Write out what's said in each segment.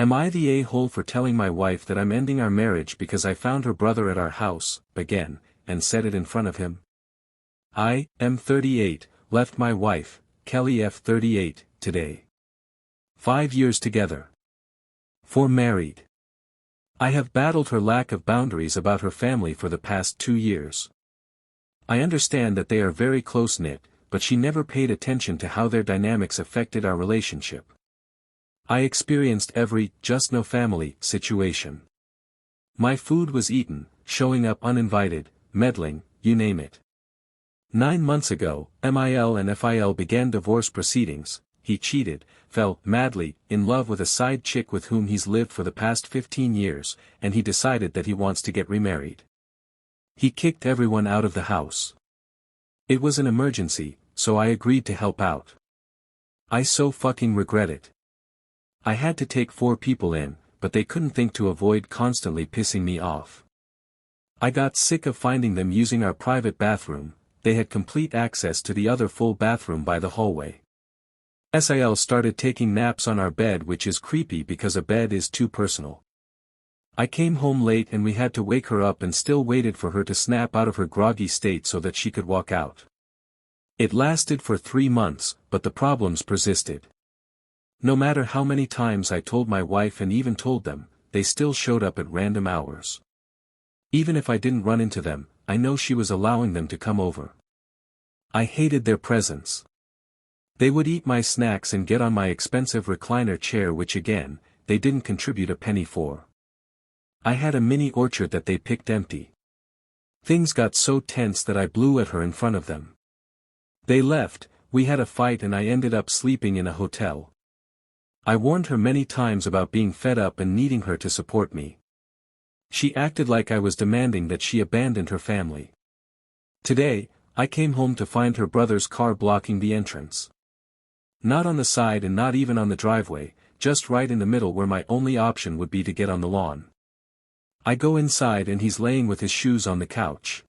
Am I the a-hole for telling my wife that I'm ending our marriage because I found her brother at our house, again, and said it in front of him? I, M 38, left my wife, Kelly F 38, today. 5 years together. 4 married. I have battled her lack of boundaries about her family for the past 2 years. I understand that they are very close-knit, but she never paid attention to how their dynamics affected our relationship. I experienced every just no family situation. My food was eaten, showing up uninvited, meddling, you name it. 9 months ago, MIL and FIL began divorce proceedings. He cheated, fell madly in love with a side chick with whom he's lived for the past 15 years, and he decided that he wants to get remarried. He kicked everyone out of the house. It was an emergency, so I agreed to help out. I so fucking regret it. I had to take 4 people in, but they couldn't think to avoid constantly pissing me off. I got sick of finding them using our private bathroom. They had complete access to the other full bathroom by the hallway. SIL started taking naps on our bed, which is creepy because a bed is too personal. I came home late and we had to wake her up and still waited for her to snap out of her groggy state so that she could walk out. It lasted for 3 months, but the problems persisted. No matter how many times I told my wife and even told them, they still showed up at random hours. Even if I didn't run into them, I know she was allowing them to come over. I hated their presence. They would eat my snacks and get on my expensive recliner chair, which again, they didn't contribute a penny for. I had a mini orchard that they picked empty. Things got so tense that I blew at her in front of them. They left, we had a fight and I ended up sleeping in a hotel. I warned her many times about being fed up and needing her to support me. She acted like I was demanding that she abandoned her family. Today, I came home to find her brother's car blocking the entrance. Not on the side and not even on the driveway, just right in the middle where my only option would be to get on the lawn. I go inside and he's laying with his shoes on the couch.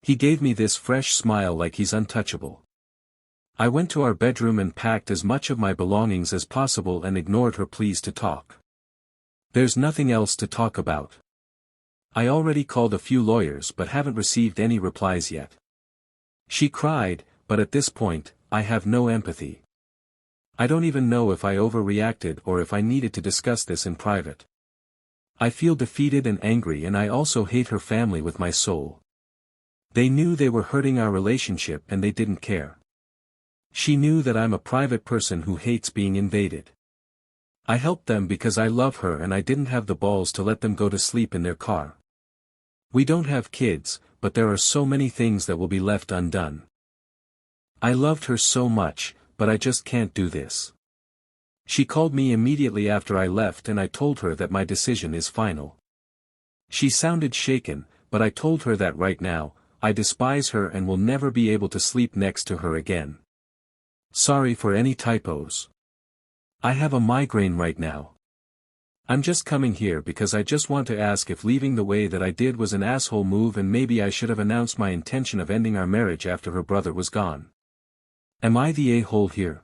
He gave me this fresh smile like he's untouchable. I went to our bedroom and packed as much of my belongings as possible and ignored her pleas to talk. There's nothing else to talk about. I already called a few lawyers but haven't received any replies yet. She cried, but at this point, I have no empathy. I don't even know if I overreacted or if I needed to discuss this in private. I feel defeated and angry, and I also hate her family with my soul. They knew they were hurting our relationship and they didn't care. She knew that I'm a private person who hates being invaded. I helped them because I love her and I didn't have the balls to let them go to sleep in their car. We don't have kids, but there are so many things that will be left undone. I loved her so much, but I just can't do this. She called me immediately after I left and I told her that my decision is final. She sounded shaken, but I told her that right now, I despise her and will never be able to sleep next to her again. Sorry for any typos. I have a migraine right now. I'm just coming here because I just want to ask if leaving the way that I did was an asshole move, and maybe I should have announced my intention of ending our marriage after her brother was gone. Am I the a-hole here?